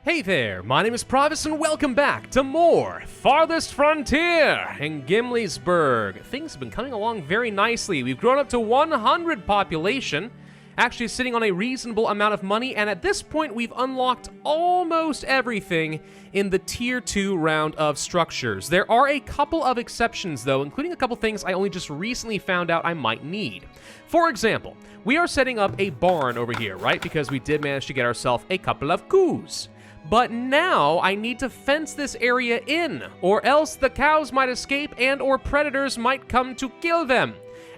Hey there, my name is Pravus and welcome back to more Farthest Frontier in Gimlisburg. Things have been coming along very nicely. We've grown up to 100 population, actually sitting on a reasonable amount of money, and at this point we've unlocked almost everything in the Tier 2 round of structures. There are a couple of exceptions though, including a couple things I only just recently found out I might need. For example, we are setting up a barn over here, right? Because we did manage to get ourselves a couple of coos. But now I need to fence this area in, or else the cows might escape and or predators might come to kill them.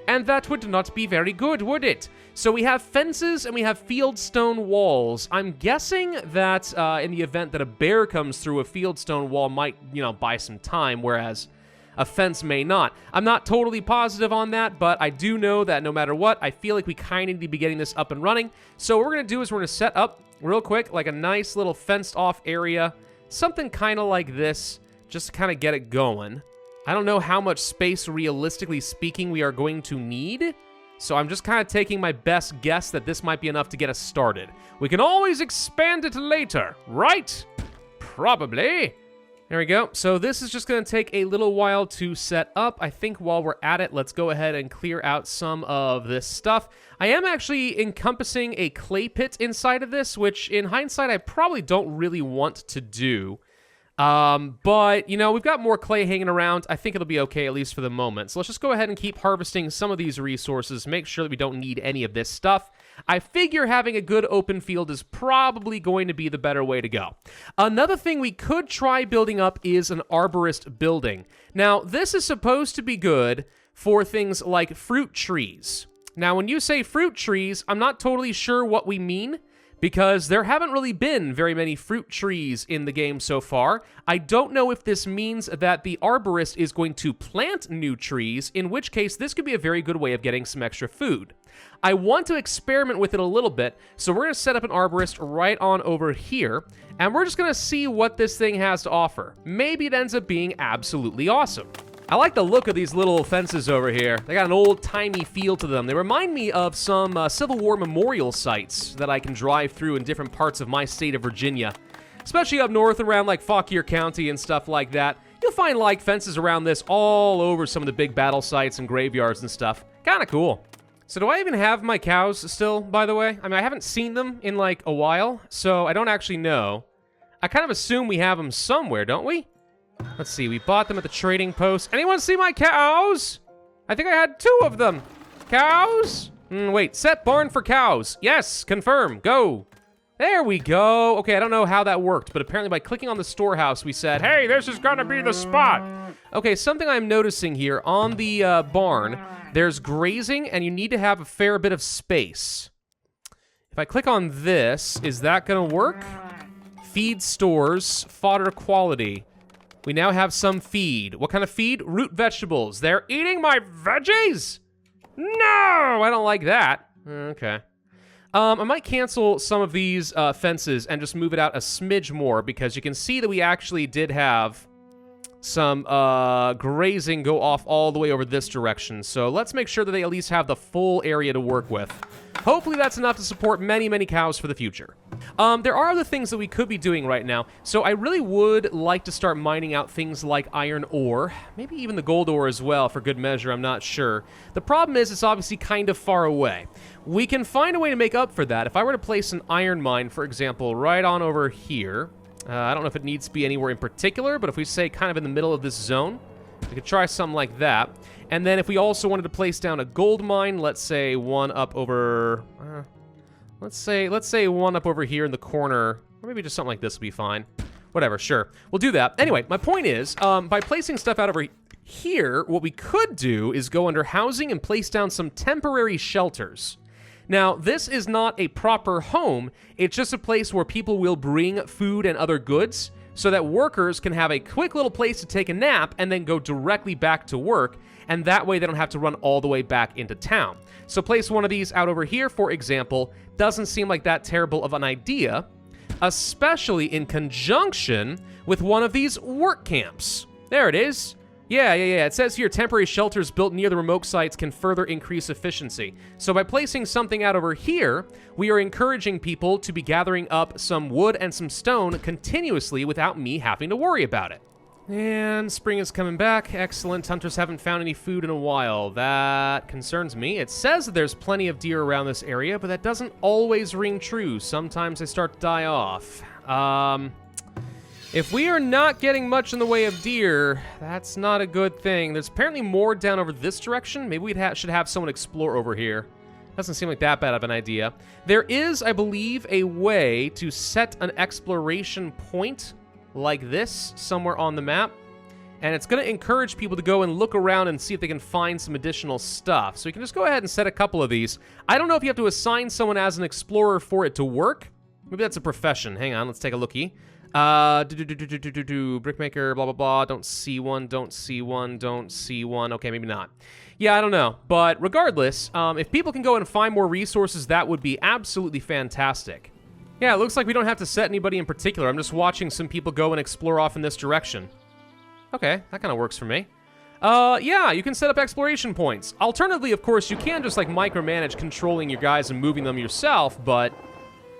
And that would not be very good, would it? So we have fences and we have fieldstone walls. I'm guessing that in the event that a bear comes through, a fieldstone wall might, buy some time, whereas a fence may not. I'm not totally positive on that, but I do know that no matter what, I feel like we kind of need to be getting this up and running. So what we're going to do is we're going to set up real quick like a nice little fenced off area, something kind of like this, just to kind of get it going. I don't know how much space, realistically speaking, we are going to need, so I'm just kind of taking my best guess that this might be enough to get us started. We can always expand it later, right? Probably. There we go. So this is just going to take a little while to set up. I think while we're at it, let's go ahead and clear out some of this stuff. I am actually encompassing a clay pit inside of this, which in hindsight, I probably don't really want to do. But, we've got more clay hanging around. I think it'll be okay, at least for the moment. So let's just go ahead and keep harvesting some of these resources, make sure that we don't need any of this stuff. I figure having a good open field is probably going to be the better way to go. Another thing we could try building up is an arborist building. Now, this is supposed to be good for things like fruit trees. Now, when you say fruit trees, I'm not totally sure what we mean, because there haven't really been very many fruit trees in the game so far. I don't know if this means that the arborist is going to plant new trees, in which case this could be a very good way of getting some extra food. I want to experiment with it a little bit, so we're going to set up an arborist right on over here, and we're just going to see what this thing has to offer. Maybe it ends up being absolutely awesome. I like the look of these little fences over here. They got an old-timey feel to them. They remind me of some Civil War memorial sites that I can drive through in different parts of my state of Virginia. Especially up north around like Fauquier County and stuff like that. You'll find like fences around this all over some of the big battle sites and graveyards and stuff. Kind of cool. So do I even have my cows still, by the way? I mean, I haven't seen them in like a while, so I don't actually know. I kind of assume we have them somewhere, don't we? Let's see, we bought them at the trading post. Anyone see my cows? I think I had 2 of them. Cows? Wait, set barn for cows. Yes, confirm, go. There we go. Okay, I don't know how that worked, but apparently by clicking on the storehouse, we said, hey, this is gonna be the spot. Okay, something I'm noticing here on the barn, there's grazing, and you need to have a fair bit of space. If I click on this, is that gonna work? Feed stores, fodder quality. We now have some feed. What kind of feed? Root vegetables. They're eating my veggies? No, I don't like that. Okay. I might cancel some of these fences and just move it out a smidge more, because you can see that we actually did have some grazing go off all the way over this direction. So let's make sure that they at least have the full area to work with. Hopefully that's enough to support many, many cows for the future. There are other things that we could be doing right now. So I really would like to start mining out things like iron ore, maybe even the gold ore as well, for good measure, I'm not sure. The problem is it's obviously kind of far away. We can find a way to make up for that. If I were to place an iron mine, for example, right on over here, I don't know if it needs to be anywhere in particular, but if we say kind of in the middle of this zone, we could try something like that. And then if we also wanted to place down a gold mine, let's say one up over, let's say one up over here in the corner, or maybe just something like this would be fine. Whatever, sure. We'll do that. Anyway, my point is, by placing stuff out over here, what we could do is go under housing and place down some temporary shelters. Now, this is not a proper home, it's just a place where people will bring food and other goods, so that workers can have a quick little place to take a nap and then go directly back to work, and that way they don't have to run all the way back into town. So place one of these out over here, for example. Doesn't seem like that terrible of an idea, especially in conjunction with one of these work camps. There it is. Yeah. It says here temporary shelters built near the remote sites can further increase efficiency. So by placing something out over here, we are encouraging people to be gathering up some wood and some stone continuously without me having to worry about it. And spring is coming back. Excellent. Hunters haven't found any food in a while. That concerns me. It says that there's plenty of deer around this area, but that doesn't always ring true. Sometimes they start to die off. If we are not getting much in the way of deer, that's not a good thing. There's apparently more down over this direction. Maybe we should have someone explore over here. Doesn't seem like that bad of an idea. There is, I believe, a way to set an exploration point like this somewhere on the map. And it's going to encourage people to go and look around and see if they can find some additional stuff. So you can just go ahead and set a couple of these. I don't know if you have to assign someone as an explorer for it to work. Maybe that's a profession. Hang on, let's take a looky. Brickmaker, blah, blah, blah. Don't see one. Okay, maybe not. Yeah, I don't know. But regardless, if people can go and find more resources, that would be absolutely fantastic. Yeah, it looks like we don't have to set anybody in particular. I'm just watching some people go and explore off in this direction. Okay, that kind of works for me. Yeah, you can set up exploration points. Alternatively, of course, you can just, like, micromanage controlling your guys and moving them yourself, but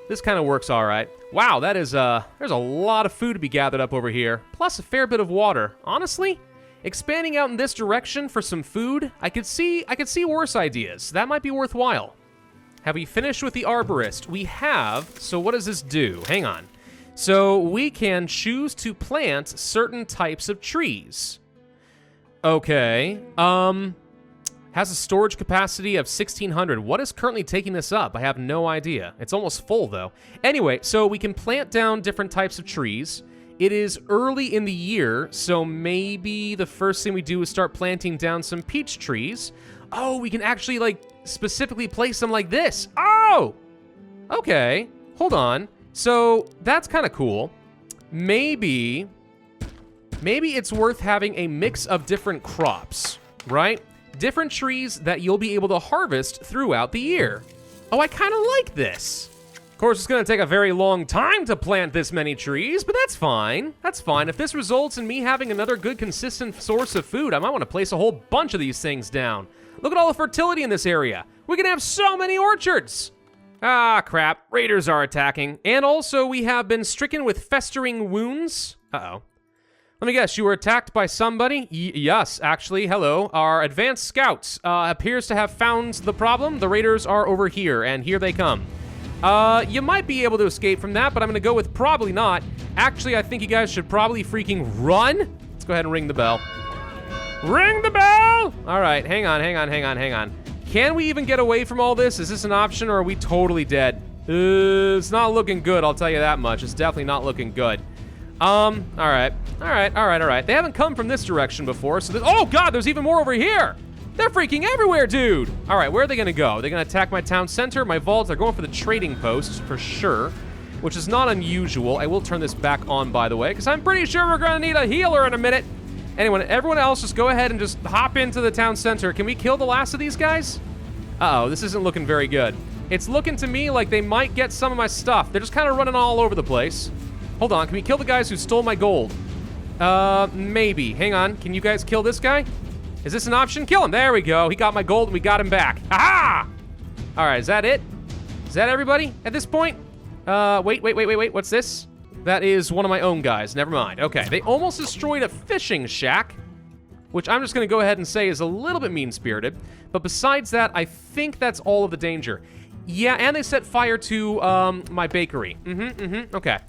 this kind of works all right. Wow, that is, there's a lot of food to be gathered up over here, plus a fair bit of water. Honestly, expanding out in this direction for some food, I could see worse ideas. That might be worthwhile. Have we finished with the arborist? We have. So what does this do? Hang on. So we can choose to plant certain types of trees. Okay. Has a storage capacity of 1,600. What is currently taking this up? I have no idea. It's almost full, though. Anyway, so we can plant down different types of trees. It is early in the year, so maybe the first thing we do is start planting down some peach trees. Oh, we can actually, like, specifically place them like this. Oh! Okay. Hold on. So that's kind of cool. Maybe it's worth having a mix of different crops, right? Different trees that you'll be able to harvest throughout the year. Oh, I kind of like this. Of course, it's going to take a very long time to plant this many trees, but that's fine. That's fine. If this results in me having another good, consistent source of food, I might want to place a whole bunch of these things down. Look at all the fertility in this area. We can have so many orchards. Ah, crap. Raiders are attacking. And also, we have been stricken with festering wounds. Uh-oh. Let me guess, you were attacked by somebody? Yes, actually, hello. Our advanced scouts appears to have found the problem. The raiders are over here, and here they come. You might be able to escape from that, but I'm going to go with probably not. Actually, I think you guys should probably freaking run. Let's go ahead and ring the bell. Ring the bell! All right, hang on. Can we even get away from all this? Is this an option, or are we totally dead? It's not looking good, I'll tell you that much. It's definitely not looking good. All right. They haven't come from this direction before, so oh god, there's even more over here! They're freaking everywhere, dude! All right, where are they gonna go? Are they gonna attack my town center, my vault? They're going for the trading post, for sure, which is not unusual. I will turn this back on, by the way, because I'm pretty sure we're gonna need a healer in a minute. Anyway, everyone else, just go ahead and just hop into the town center. Can we kill the last of these guys? Uh-oh, this isn't looking very good. It's looking to me like they might get some of my stuff. They're just kind of running all over the place. Hold on, can we kill the guys who stole my gold? Maybe. Hang on, can you guys kill this guy? Is this an option? Kill him, there we go. He got my gold and we got him back. Aha! All right, is that it? Is that everybody at this point? Wait, what's this? That is one of my own guys, never mind. Okay, they almost destroyed a fishing shack, which I'm just gonna go ahead and say is a little bit mean-spirited. But besides that, I think that's all of the danger. Yeah, and they set fire to, my bakery. Okay.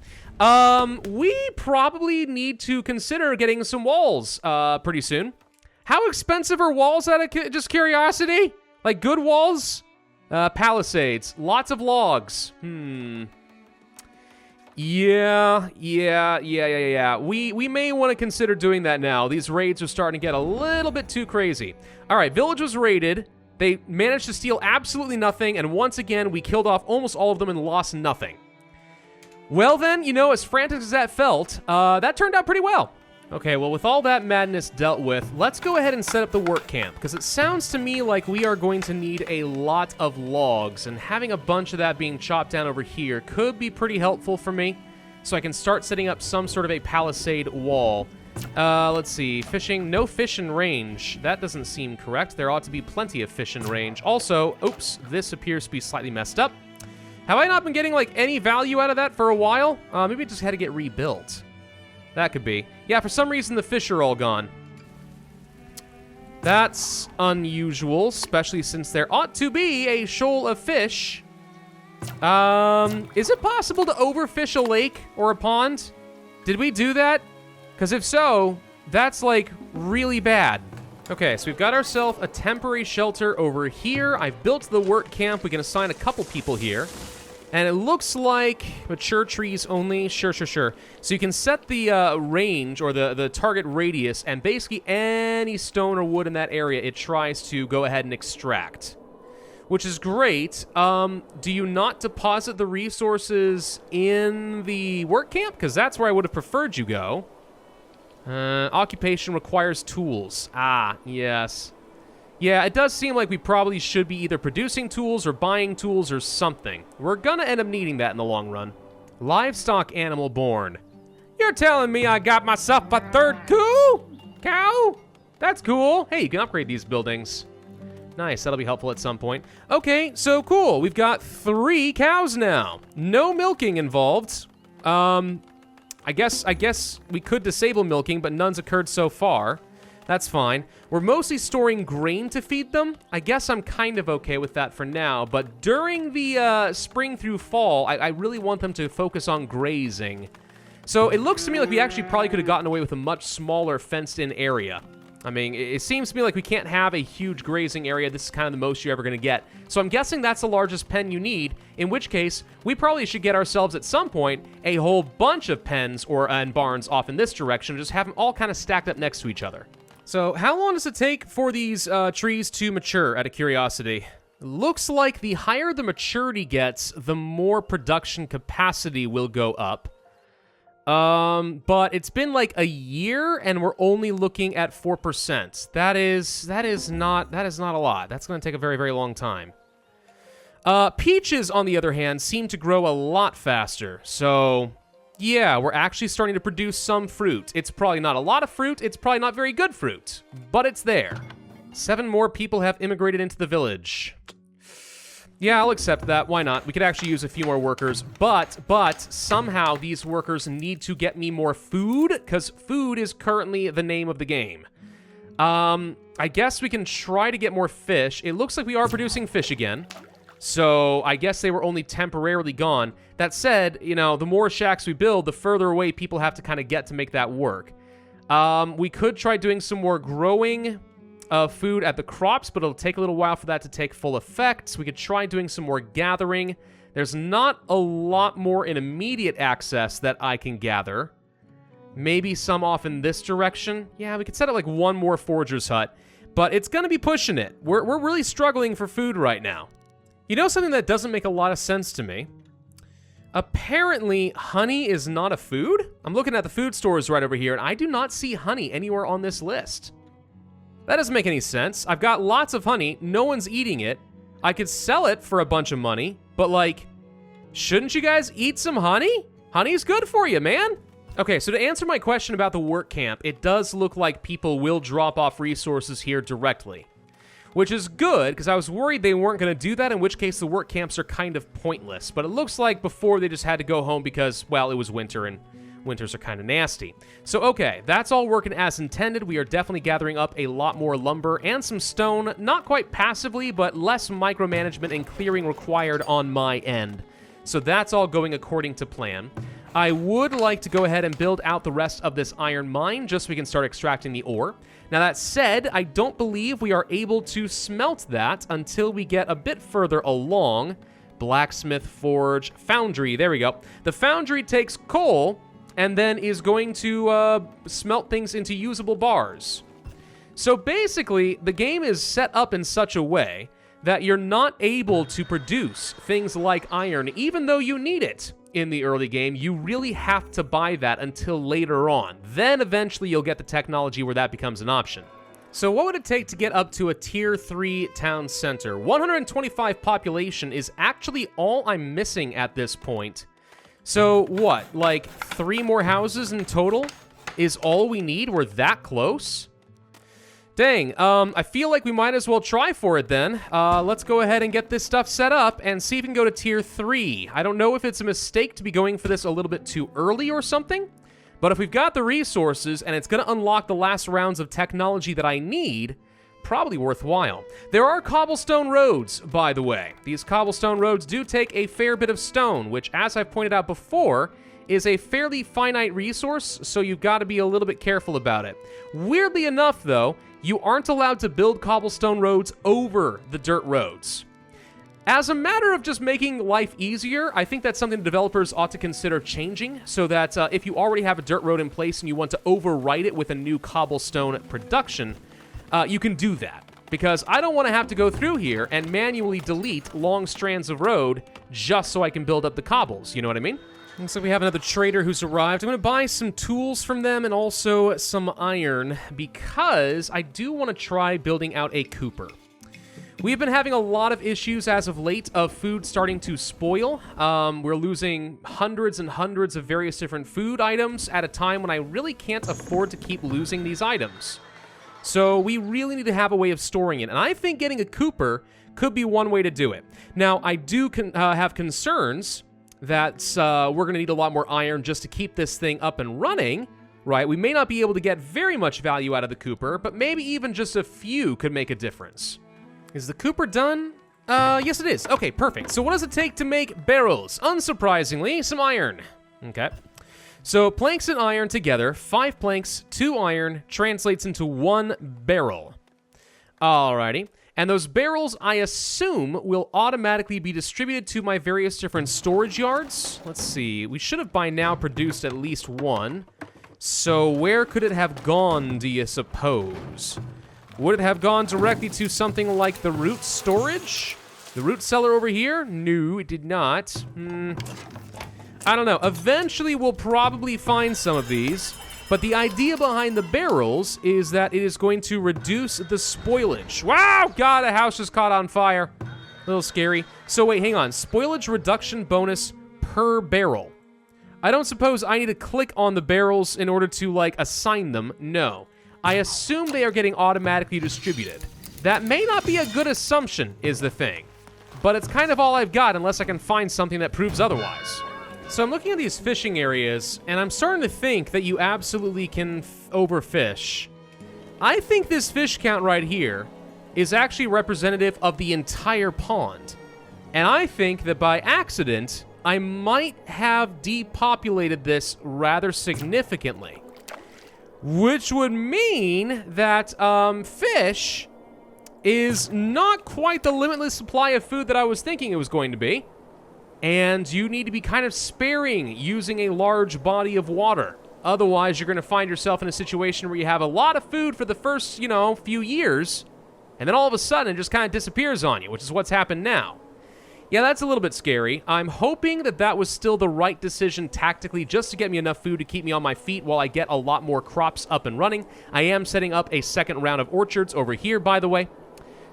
We probably need to consider getting some walls, pretty soon. How expensive are walls out of just curiosity? Like good walls? Palisades. Lots of logs. Yeah. We may want to consider doing that now. These raids are starting to get a little bit too crazy. All right, village was raided. They managed to steal absolutely nothing, and once again, we killed off almost all of them and lost nothing. Well then, you know, as frantic as that felt, that turned out pretty well. Okay, well, with all that madness dealt with, let's go ahead and set up the work camp, because it sounds to me like we are going to need a lot of logs, and having a bunch of that being chopped down over here could be pretty helpful for me, so I can start setting up some sort of a palisade wall. Let's see. Fishing. No fish in range. That doesn't seem correct. There ought to be plenty of fish in range. Also, oops, this appears to be slightly messed up. Have I not been getting, like, any value out of that for a while? Maybe it just had to get rebuilt. That could be. Yeah, for some reason, the fish are all gone. That's unusual, especially since there ought to be a shoal of fish. Is it possible to overfish a lake or a pond? Did we do that? Because if so, that's, like, really bad. Okay, so we've got ourselves a temporary shelter over here. I've built the work camp. We can assign a couple people here. And it looks like mature trees only. Sure. So you can set the range or the target radius, and basically any stone or wood in that area it tries to go ahead and extract, which is great. Do you not deposit the resources in the work camp? Because that's where I would have preferred you go. Occupation requires tools. Ah, yes. Yeah, it does seem like we probably should be either producing tools or buying tools or something. We're gonna end up needing that in the long run. Livestock animal born. You're telling me I got myself a third cow? That's cool. Hey, you can upgrade these buildings. Nice, that'll be helpful at some point. Okay, so cool. We've got 3 cows now. No milking involved. I guess we could disable milking, but none's occurred so far. That's fine. We're mostly storing grain to feed them. I guess I'm kind of okay with that for now, but during the spring through fall, I really want them to focus on grazing. So it looks to me like we actually probably could have gotten away with a much smaller fenced-in area. I mean, it seems to me like we can't have a huge grazing area. This is kind of the most you're ever going to get. So I'm guessing that's the largest pen you need, in which case we probably should get ourselves at some point a whole bunch of pens and barns off in this direction, just have them all kind of stacked up next to each other. So how long does it take for these trees to mature, out of curiosity? Looks like the higher the maturity gets, the more production capacity will go up. But it's been like a year and we're only looking at 4%. That is not a lot. That's going to take a very, very long time. Peaches, on the other hand, seem to grow a lot faster. So, yeah, we're actually starting to produce some fruit. It's probably not a lot of fruit. It's probably not very good fruit, but it's there. 7 more people have immigrated into the village. Yeah, I'll accept that. Why not? We could actually use a few more workers, but somehow these workers need to get me more food, because food is currently the name of the game. I guess we can try to get more fish. It looks like we are producing fish again, so I guess they were only temporarily gone. That said, you know, the more shacks we build, the further away people have to kind of get to make that work. We could try doing some more growing food at the crops, but it'll take a little while for that to take full effect. So we could try doing some more gathering. There's not a lot more in immediate access that I can gather. Maybe some off in this direction. Yeah, we could set up like 1 more forager's hut, but it's going to be pushing it. We're really struggling for food right now. You know something that doesn't make a lot of sense to me? Apparently, honey is not a food? I'm looking at the food stores right over here, and I do not see honey anywhere on this list. That doesn't make any sense. I've got lots of honey. No one's eating it. I could sell it for a bunch of money, but like, shouldn't you guys eat some honey? Honey's good for you, man. Okay, so to answer my question about the work camp, it does look like people will drop off resources here directly, which is good, because I was worried they weren't going to do that, in which case the work camps are kind of pointless. But it looks like before they just had to go home because, well, it was winter and winters are kind of nasty. So, okay, that's all working as intended. We are definitely gathering up a lot more lumber and some stone, not quite passively, but less micromanagement and clearing required on my end. So that's all going according to plan. I would like to go ahead and build out the rest of this iron mine just so we can start extracting the ore. Now, that said, I don't believe we are able to smelt that until we get a bit further along. Blacksmith, forge, foundry, there we go. The foundry takes coal and then is going to smelt things into usable bars. So basically, the game is set up in such a way that you're not able to produce things like iron, even though you need it in the early game. You really have to buy that until later on. Then eventually you'll get the technology where that becomes an option. So what would it take to get up to a tier 3 town center? 125 population is actually all I'm missing at this point. So what, like 3 more houses in total? is all we need? We're that close? Dang, I feel like we might as well try for it then. Let's go ahead and get this stuff set up and see if we can go to tier 3. I don't know if it's a mistake to be going for this a little bit too early or something, but if we've got the resources and it's going to unlock the last rounds of technology that I need, probably worthwhile. There are cobblestone roads, by the way. These cobblestone roads do take a fair bit of stone, which, as I've pointed out before, is a fairly finite resource, so you've got to be a little bit careful about it. Weirdly enough, though, you aren't allowed to build cobblestone roads over the dirt roads. As a matter of just making life easier, I think that's something developers ought to consider changing, so that if you already have a dirt road in place and you want to overwrite it with a new cobblestone production, you can do that. Because I don't want to have to go through here and manually delete long strands of road just so I can build up the cobbles, you know what I mean? Looks like we have another trader who's arrived. I'm going to buy some tools from them and also some iron because I do want to try building out a cooper. We've been having a lot of issues as of late of food starting to spoil. We're losing hundreds and hundreds of various different food items at a time when I really can't afford to keep losing these items. So we really need to have a way of storing it. And I think getting a cooper could be one way to do it. Now, I do have concerns that we're going to need a lot more iron just to keep this thing up and running, right? We may not be able to get very much value out of the cooper, but maybe even just a few could make a difference. Is the cooper done? Yes it is. Okay, perfect. So what does it take to make barrels? Unsurprisingly, some iron. Okay. So planks and iron together, 5 planks, 2 iron, translates into 1 barrel. Alrighty. And those barrels, I assume, will automatically be distributed to my various different storage yards. Let's see. We should have by now produced at least 1. So where could it have gone, do you suppose? Would it have gone directly to something like the root storage? The root cellar over here? No, it did not. I don't know. Eventually, we'll probably find some of these. But the idea behind the barrels is that it is going to reduce the spoilage. Wow! God, a house just caught on fire. A little scary. So wait, hang on. Spoilage reduction bonus per barrel. I don't suppose I need to click on the barrels in order to, like, assign them. No. I assume they are getting automatically distributed. That may not be a good assumption, is the thing. But it's kind of all I've got unless I can find something that proves otherwise. So I'm looking at these fishing areas, and I'm starting to think that you absolutely can overfish. I think this fish count right here is actually representative of the entire pond. And I think that by accident, I might have depopulated this rather significantly. Which would mean that fish is not quite the limitless supply of food that I was thinking it was going to be. And you need to be kind of sparing using a large body of water. Otherwise, you're going to find yourself in a situation where you have a lot of food for the first, few years, and then all of a sudden it just kind of disappears on you, which is what's happened now. Yeah, that's a little bit scary. I'm hoping that that was still the right decision tactically just to get me enough food to keep me on my feet while I get a lot more crops up and running. I am setting up a second round of orchards over here, by the way.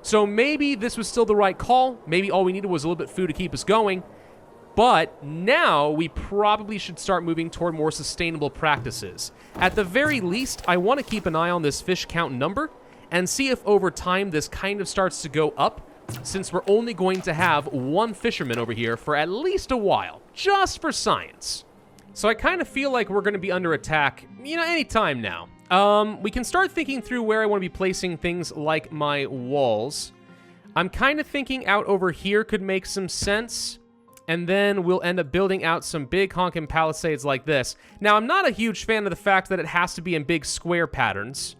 So maybe this was still the right call. Maybe all we needed was a little bit of food to keep us going. But now we probably should start moving toward more sustainable practices. At the very least, I want to keep an eye on this fish count number and see if over time this kind of starts to go up, since we're only going to have 1 fisherman over here for at least a while, just for science. So I kind of feel like we're going to be under attack, any time now. We can start thinking through where I want to be placing things like my walls. I'm kind of thinking out over here could make some sense. And then we'll end up building out some big honking palisades like this. Now, I'm not a huge fan of the fact that it has to be in big square patterns.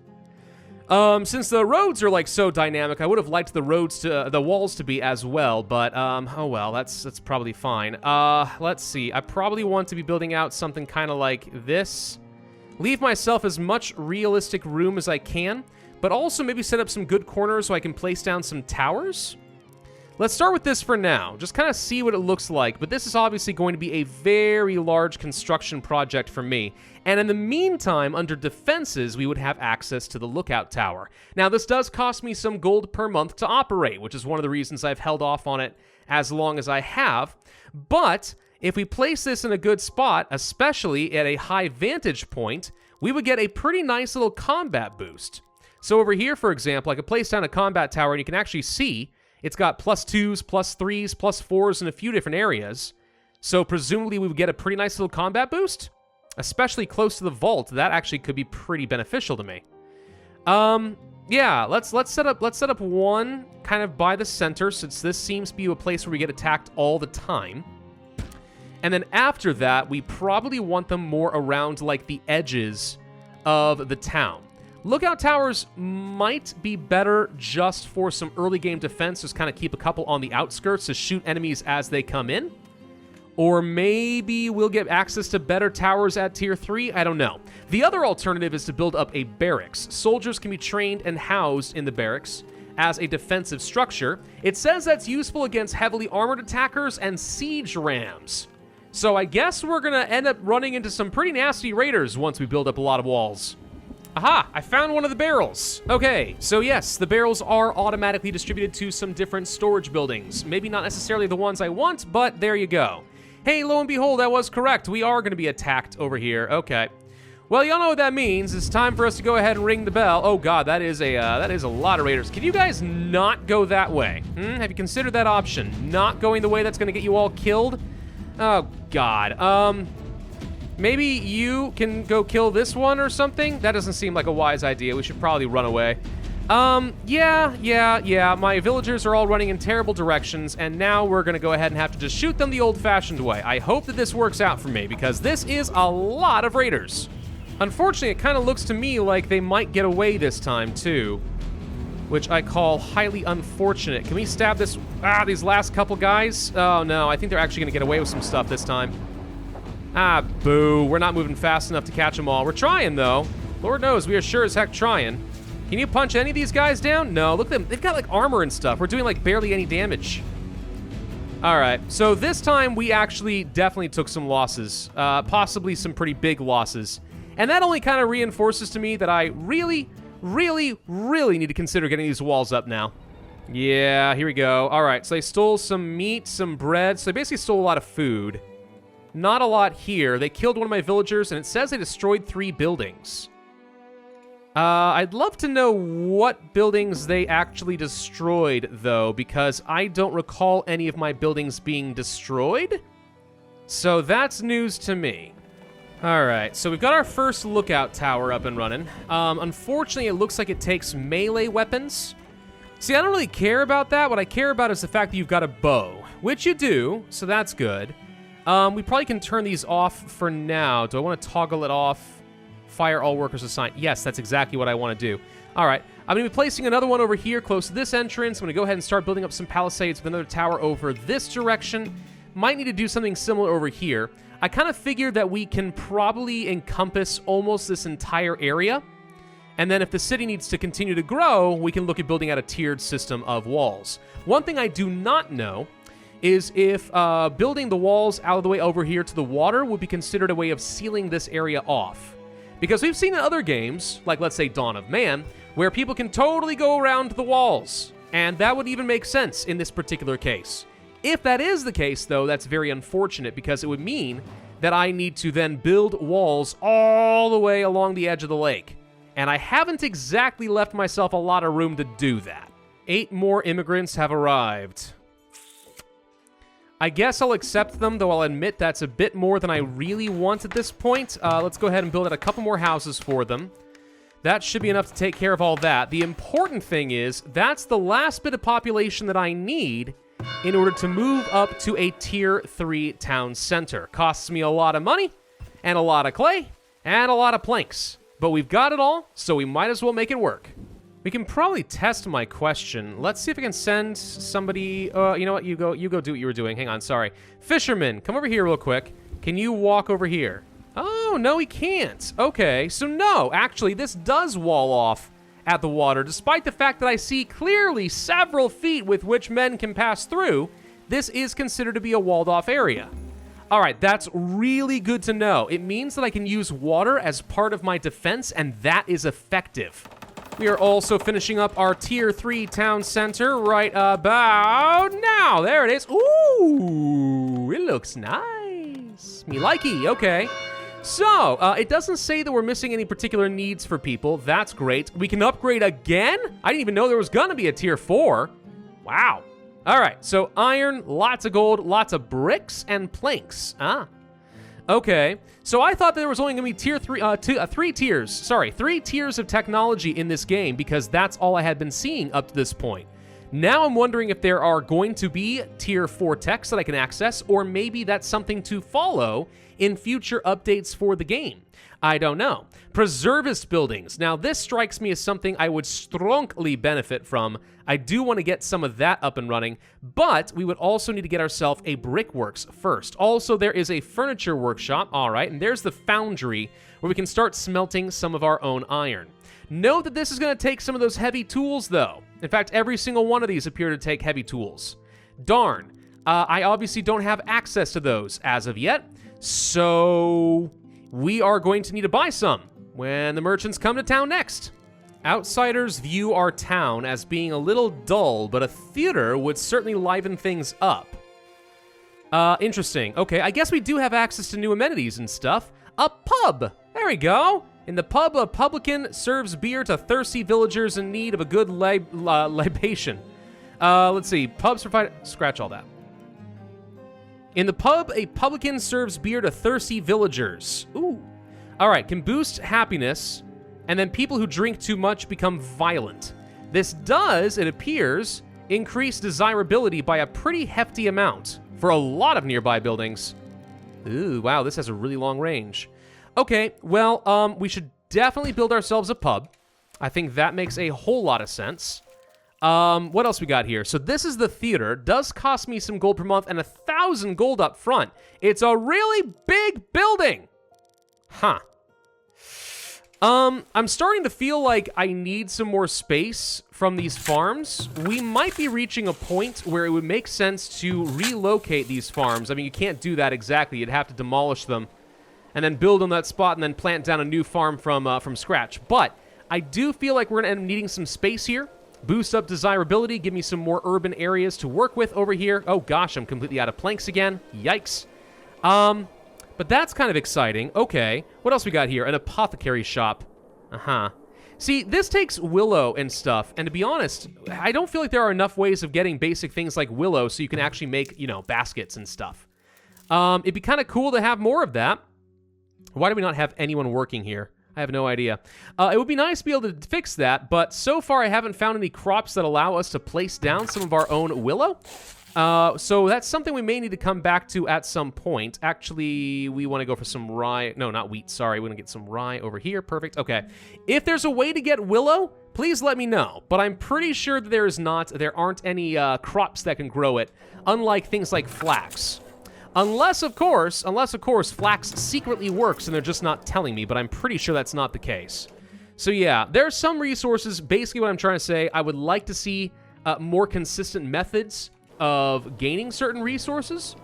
Since the roads are, so dynamic, I would have liked the walls to be as well, but, oh well, that's probably fine. Let's see. I probably want to be building out something kind of like this. Leave myself as much realistic room as I can, but also maybe set up some good corners so I can place down some towers. Let's start with this for now, just kind of see what it looks like, but this is obviously going to be a very large construction project for me. And in the meantime, under defenses, we would have access to the lookout tower. Now, this does cost me some gold per month to operate, which is one of the reasons I've held off on it as long as I have. But if we place this in a good spot, especially at a high vantage point, we would get a pretty nice little combat boost. So over here, for example, I could place down a combat tower, and you can actually see it's got +2s, +3s, +4s in a few different areas. So presumably we would get a pretty nice little combat boost, especially close to the vault. That actually could be pretty beneficial to me. Yeah, let's set up one kind of by the center, since this seems to be a place where we get attacked all the time. And then after that, we probably want them more around like the edges of the town. Lookout towers might be better just for some early game defense, just kind of keep a couple on the outskirts to shoot enemies as they come in. Or maybe we'll get access to better towers at tier 3, I don't know. The other alternative is to build up a barracks. Soldiers can be trained and housed in the barracks as a defensive structure. It says that's useful against heavily armored attackers and siege rams. So I guess we're gonna end up running into some pretty nasty raiders once we build up a lot of walls. Aha, I found one of the barrels. Okay, so yes, the barrels are automatically distributed to some different storage buildings. Maybe not necessarily the ones I want, but there you go. Hey, lo and behold, I was correct. We are going to be attacked over here. Okay. Well, y'all know what that means. It's time for us to go ahead and ring the bell. Oh God, that is a lot of raiders. Can you guys not go that way? Have you considered that option? Not going the way that's going to get you all killed? Oh God. Maybe you can go kill this one or something? That doesn't seem like a wise idea. We should probably run away. Yeah. My villagers are all running in terrible directions, and now we're gonna go ahead and have to just shoot them the old-fashioned way. I hope that this works out for me, because this is a lot of raiders. Unfortunately, it kind of looks to me like they might get away this time, too, which I call highly unfortunate. Can we stab these last couple guys? Oh, no, I think they're actually gonna get away with some stuff this time. Ah, boo. We're not moving fast enough to catch them all. We're trying, though. Lord knows, we are sure as heck trying. Can you punch any of these guys down? No, look at them. They've got, like, armor and stuff. We're doing, like, barely any damage. All right, so this time we actually definitely took some losses, possibly some pretty big losses. And that only kind of reinforces to me that I really need to consider getting these walls up now. Yeah, here we go. All right, so they stole some meat, some bread. So they basically stole a lot of food. Not a lot here. They killed one of my villagers, and it says they destroyed 3 buildings. I'd love to know what buildings they actually destroyed, though, because I don't recall any of my buildings being destroyed. So that's news to me. All right, so we've got our first lookout tower up and running. Unfortunately, it looks like it takes melee weapons. See, I don't really care about that. What I care about is the fact that you've got a bow, which you do, so that's good. We probably can turn these off for now. Do I want to toggle it off? Fire all workers assigned. Yes, that's exactly what I want to do. All right, I'm going to be placing another one over here close to this entrance. I'm going to go ahead and start building up some palisades with another tower over this direction. Might need to do something similar over here. I kind of figured that we can probably encompass almost this entire area. And then if the city needs to continue to grow, we can look at building out a tiered system of walls. One thing I do not know is if building the walls out of the way over here to the water would be considered a way of sealing this area off. Because we've seen in other games, like let's say Dawn of Man, where people can totally go around the walls. And that would even make sense in this particular case. If that is the case, though, that's very unfortunate, because it would mean that I need to then build walls all the way along the edge of the lake. And I haven't exactly left myself a lot of room to do that. 8 more immigrants have arrived. I guess I'll accept them, though I'll admit that's a bit more than I really want at this point. Let's go ahead and build out a couple more houses for them. That should be enough to take care of all that. The important thing is, that's the last bit of population that I need in order to move up to a tier 3 town center. Costs me a lot of money, and a lot of clay, and a lot of planks. But we've got it all, so we might as well make it work. We can probably test my question. Let's see if I can send somebody... you know what? You go do what you were doing. Hang on, sorry. Fisherman, come over here real quick. Can you walk over here? Oh, no, he can't. Okay, so no, actually, this does wall off at the water. Despite the fact that I see clearly several feet with which men can pass through, this is considered to be a walled-off area. All right, that's really good to know. It means that I can use water as part of my defense, and that is effective. We are also finishing up our Tier 3 town center right about now. There it is. Ooh, it looks nice. Me likey, okay. So, it doesn't say that we're missing any particular needs for people. That's great. We can upgrade again? I didn't even know there was gonna be a tier 4. Wow. All right, so iron, lots of gold, lots of bricks, and planks. Okay. So I thought there was only gonna be tier 3, three tiers of technology in this game because that's all I had been seeing up to this point. Now I'm wondering if there are going to be tier 4 techs that I can access, or maybe that's something to follow in future updates for the game. I don't know. Preservist buildings. Now this strikes me as something I would strongly benefit from. I do want to get some of that up and running, but we would also need to get ourselves a brickworks first. Also, there is a furniture workshop, all right, and there's the foundry where we can start smelting some of our own iron. Note that this is going to take some of those heavy tools, though. In fact, every single one of these appear to take heavy tools. Darn. I obviously don't have access to those as of yet, so we are going to need to buy some when the merchants come to town next. Outsiders view our town as being a little dull, but a theater would certainly liven things up. Interesting. Okay, I guess we do have access to new amenities and stuff. A pub! There we go! In the pub, a publican serves beer to thirsty villagers in need of a good libation. Let's see. Pubs provide... Scratch all that. In the pub, a publican serves beer to thirsty villagers. Ooh. All right, can boost happiness, and then people who drink too much become violent. This does, it appears, increase desirability by a pretty hefty amount for a lot of nearby buildings. Ooh, wow, this has a really long range. Okay, well, we should definitely build ourselves a pub. I think that makes a whole lot of sense. What else we got here? So this is the theater. Does cost me some gold per month and 1,000 gold up front. It's a really big building. Huh. I'm starting to feel like I need some more space from these farms. We might be reaching a point where it would make sense to relocate these farms. I mean, you can't do that exactly. You'd have to demolish them and then build on that spot and then plant down a new farm from scratch. But I do feel like we're gonna end up needing some space here. Boost up desirability, give me some more urban areas to work with over here. Oh gosh, I'm completely out of planks again. Yikes. But that's kind of exciting. Okay, what else we got here? An apothecary shop. See, this takes willow and stuff, and to be honest, I don't feel like there are enough ways of getting basic things like willow so you can actually make, you know, baskets and stuff. It'd be kind of cool to have more of that. Why do we not have anyone working here? I have no idea. It would be nice to be able to fix that, but so far I haven't found any crops that allow us to place down some of our own willow. So that's something we may need to come back to at some point. Actually, we want to go for some rye. No, not wheat, sorry. We're going to get some rye over here. Perfect. Okay. If there's a way to get willow, please let me know. But I'm pretty sure that there aren't any crops that can grow it, unlike things like flax. Unless, of course, flax secretly works and they're just not telling me, but I'm pretty sure that's not the case. So yeah, there are some resources. Basically what I'm trying to say, I would like to see more consistent methods of gaining certain resources.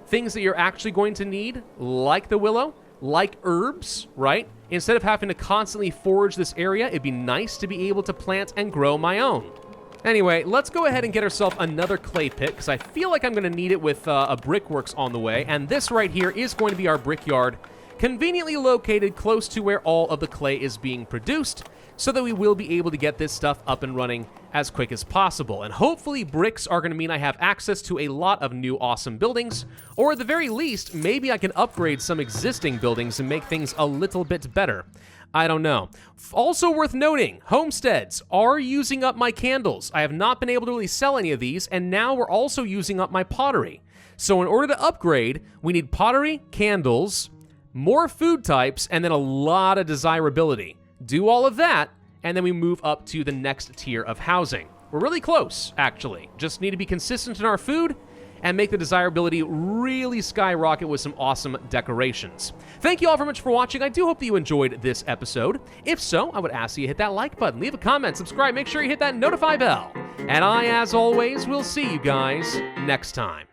Things that you're actually going to need, like the willow, like herbs, right? Instead of having to constantly forage this area, it'd be nice to be able to plant and grow my own. Anyway, let's go ahead and get ourselves another clay pit, because I feel like I'm going to need it with a brickworks on the way, and this right here is going to be our brickyard, conveniently located close to where all of the clay is being produced, so that we will be able to get this stuff up and running as quick as possible. And hopefully bricks are going to mean I have access to a lot of new awesome buildings, or at the very least, maybe I can upgrade some existing buildings and make things a little bit better. I don't know. Also worth noting, homesteads are using up my candles. I have not been able to really sell any of these, and now we're also using up my pottery. So in order to upgrade, we need pottery, candles, more food types, and then a lot of desirability. Do all of that, and then we move up to the next tier of housing. We're really close, actually. Just need to be consistent in our food and make the desirability really skyrocket with some awesome decorations. Thank you all very much for watching. I do hope that you enjoyed this episode. If so, I would ask that you hit that like button, leave a comment, subscribe, make sure you hit that notify bell. And I, as always, will see you guys next time.